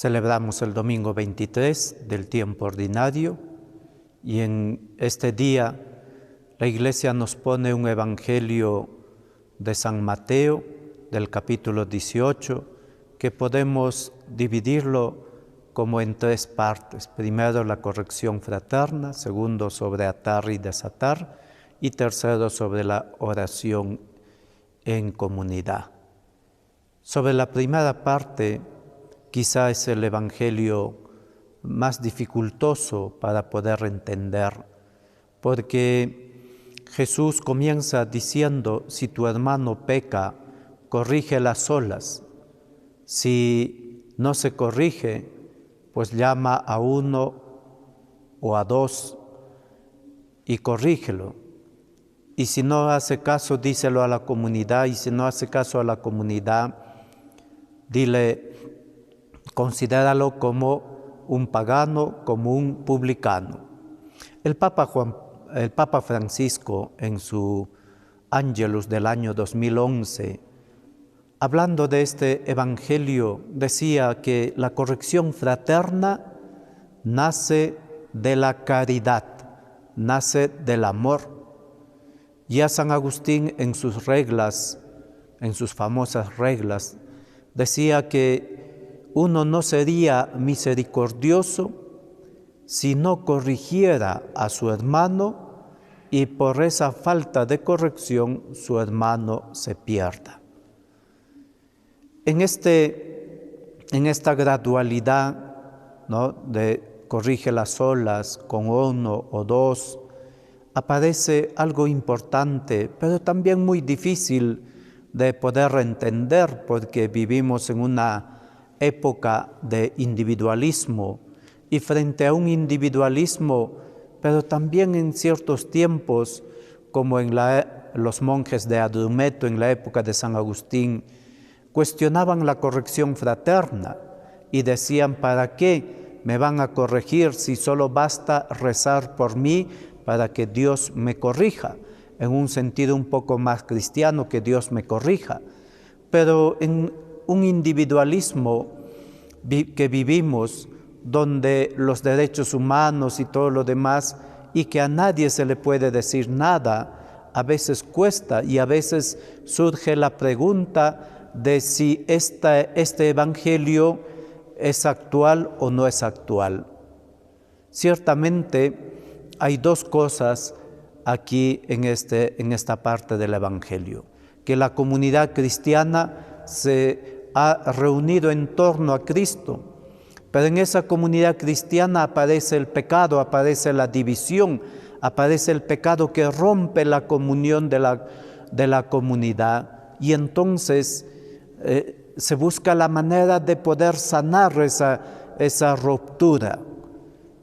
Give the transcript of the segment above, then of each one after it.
Celebramos el domingo 23 del tiempo ordinario y en este día la Iglesia nos pone un evangelio de San Mateo del capítulo 18 que podemos dividirlo como en tres partes. Primero, la corrección fraterna; segundo, sobre atar y desatar; y tercero, sobre la oración en comunidad. Sobre la primera parte, quizá es el evangelio más dificultoso para poder entender, porque Jesús comienza diciendo: si tu hermano peca, corrígelo a solas. Si no se corrige, pues llama a uno o a dos y corrígelo. Y si no hace caso, díselo a la comunidad. Y si no hace caso a la comunidad, considéralo como un pagano, como un publicano. El Papa Francisco, en su Ángelus del año 2011, hablando de este evangelio, decía que la corrección fraterna nace de la caridad, nace del amor. Ya San Agustín, en sus reglas, en sus famosas reglas, decía que uno no sería misericordioso si no corrigiera a su hermano y por esa falta de corrección su hermano se pierda. En esta gradualidad, ¿no?, de corrígela solas, con uno o dos, aparece algo importante, pero también muy difícil de poder entender, porque vivimos en una época de individualismo, y frente a un individualismo, pero también en ciertos tiempos, como los monjes de Adrumeto en la época de San Agustín, cuestionaban la corrección fraterna y decían: ¿para qué me van a corregir si solo basta rezar por mí para que Dios me corrija? En un sentido un poco más cristiano, que Dios me corrija. Pero en un individualismo que vivimos, donde los derechos humanos y todo lo demás, y que a nadie se le puede decir nada, a veces cuesta, y a veces surge la pregunta de si este evangelio es actual o no es actual. Ciertamente hay dos cosas aquí en esta parte del evangelio: que la comunidad cristiana se ha reunido en torno a Cristo, pero en esa comunidad cristiana aparece el pecado, aparece la división, aparece el pecado que rompe la comunión de la comunidad, y entonces se busca la manera de poder sanar esa ruptura.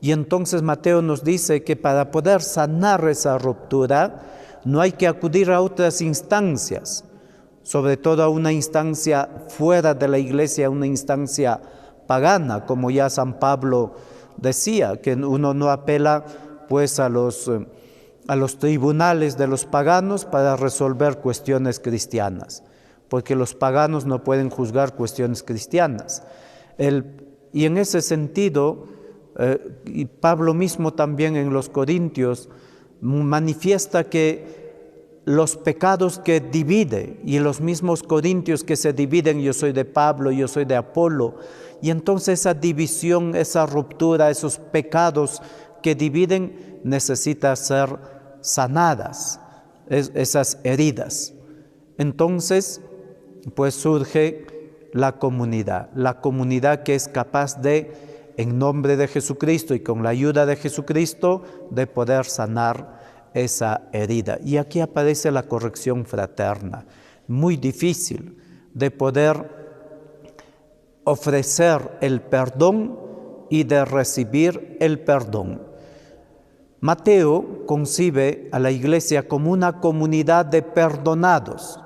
Y entonces Mateo nos dice que para poder sanar esa ruptura no hay que acudir a otras instancias, sobre todo a una instancia fuera de la iglesia, una instancia pagana, como ya San Pablo decía, que uno no apela pues a los tribunales de los paganos para resolver cuestiones cristianas, porque los paganos no pueden juzgar cuestiones cristianas. Y en ese sentido, y Pablo mismo también en los Corintios manifiesta que los pecados que divide, y los mismos corintios que se dividen: yo soy de Pablo, yo soy de Apolo, y entonces esa división, esa ruptura, esos pecados que dividen necesitan ser sanadas, esas heridas. Entonces, pues surge la comunidad que es capaz de, en nombre de Jesucristo y con la ayuda de Jesucristo, de poder sanar esa herida. Y aquí aparece la corrección fraterna, muy difícil de poder ofrecer el perdón y de recibir el perdón. Mateo concibe a la iglesia como una comunidad de perdonados,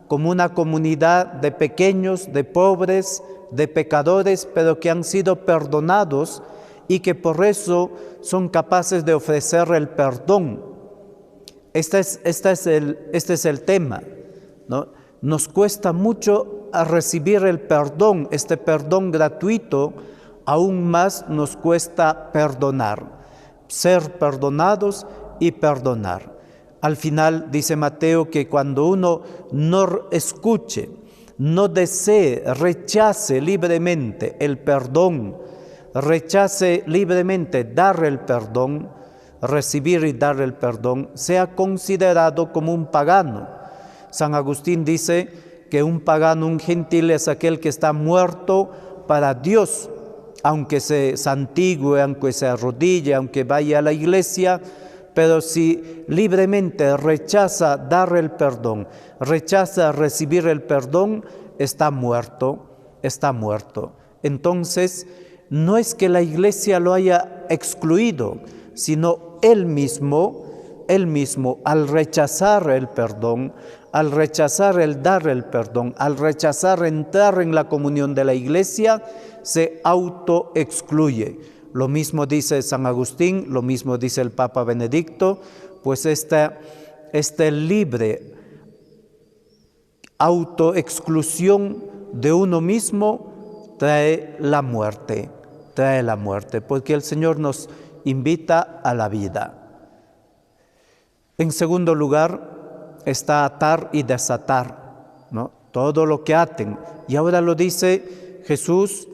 como una comunidad de pequeños, de pobres, de pecadores, pero que han sido perdonados y que por eso son capaces de ofrecer el perdón. Este es el tema, ¿no? Nos cuesta mucho a recibir el perdón, este perdón gratuito, aún más nos cuesta perdonar, ser perdonados y perdonar. Al final dice Mateo que cuando uno no escuche, no desee, rechace libremente el perdón, rechace libremente dar el perdón, recibir y dar el perdón, sea considerado como un pagano. San Agustín dice que un pagano, un gentil, es aquel que está muerto para Dios, aunque se santigue, aunque se arrodille, aunque vaya a la iglesia, pero si libremente rechaza dar el perdón, rechaza recibir el perdón, está muerto, está muerto. Entonces, no es que la iglesia lo haya excluido, sino él mismo, al rechazar el perdón, al rechazar el dar el perdón, al rechazar entrar en la comunión de la iglesia, se autoexcluye. Lo mismo dice San Agustín, lo mismo dice el Papa Benedicto, pues esta libre autoexclusión de uno mismo trae la muerte, porque el Señor nos invita a la vida. En segundo lugar está atar y desatar, ¿no? Todo lo que aten. Y ahora lo dice Jesús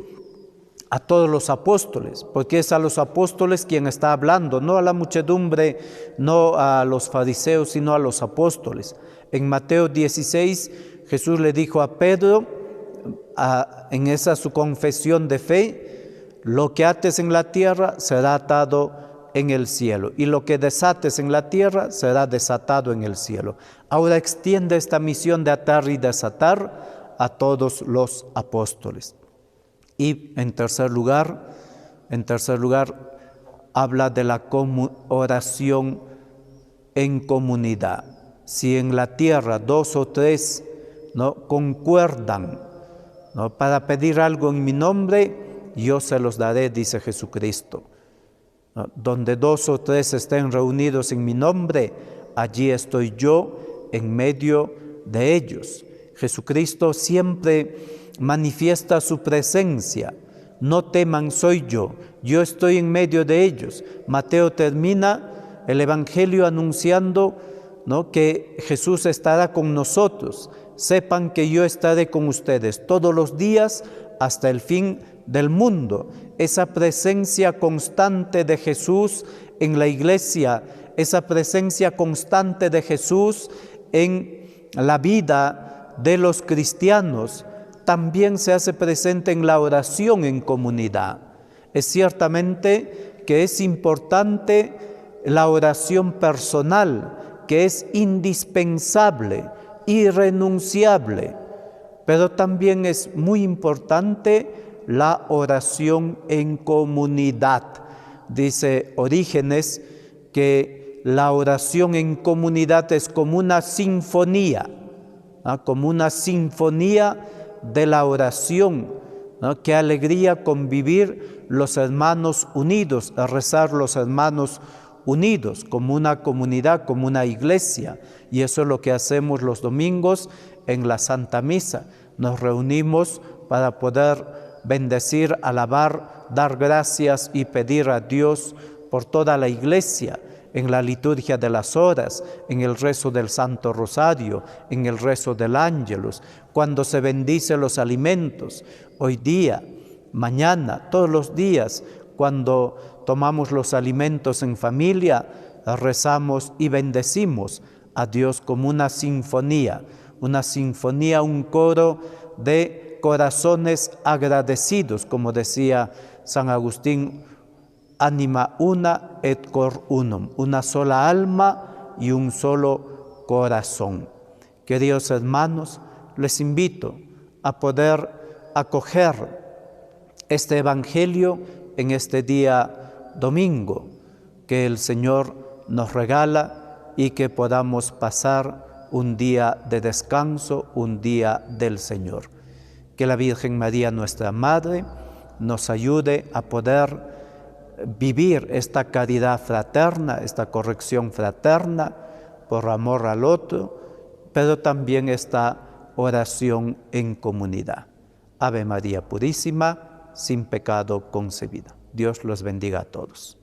a todos los apóstoles, porque es a los apóstoles quien está hablando, no a la muchedumbre, no a los fariseos, sino a los apóstoles. En Mateo 16, Jesús le dijo a Pedro, en esa su confesión de fe, lo que ates en la tierra será atado en el cielo, y lo que desates en la tierra será desatado en el cielo. Ahora extiende esta misión de atar y desatar a todos los apóstoles. Y en tercer lugar, habla de la oración en comunidad. Si en la tierra 2 o 3, ¿no?, concuerdan, ¿no?, para pedir algo en mi nombre, yo se los daré, dice Jesucristo. ¿No? Donde 2 o 3 estén reunidos en mi nombre, allí estoy yo en medio de ellos. Jesucristo siempre manifiesta su presencia. No teman, soy yo estoy en medio de ellos. Mateo termina el Evangelio anunciando, ¿no?, que Jesús estará con nosotros. Sepan que yo estaré con ustedes todos los días hasta el fin del mundo. Esa presencia constante de Jesús en la iglesia, esa presencia constante de Jesús en la vida de los cristianos, también se hace presente en la oración en comunidad. Es ciertamente que es importante la oración personal, que es indispensable, irrenunciable, pero también es muy importante la oración en comunidad. Dice Orígenes que la oración en comunidad es como una sinfonía, ¿no?, como una sinfonía de la oración, ¿no? Qué alegría convivir los hermanos unidos, a rezar los hermanos unidos, como una comunidad, como una iglesia. Y eso es lo que hacemos los domingos en la Santa Misa. Nos reunimos para poder bendecir, alabar, dar gracias y pedir a Dios por toda la iglesia, en la liturgia de las horas, en el rezo del Santo Rosario, en el rezo del Ángelus, cuando se bendice los alimentos, hoy día, mañana, todos los días, cuando tomamos los alimentos en familia, rezamos y bendecimos a Dios como una sinfonía, un coro de corazones agradecidos, como decía San Agustín, anima una et cor unum, una sola alma y un solo corazón. Queridos hermanos, les invito a poder acoger este Evangelio en este día domingo que el Señor nos regala y que podamos pasar un día de descanso, un día del Señor. Que la Virgen María, nuestra Madre, nos ayude a poder vivir esta caridad fraterna, esta corrección fraterna por amor al otro, pero también esta oración en comunidad. Ave María Purísima, sin pecado concebida. Dios los bendiga a todos.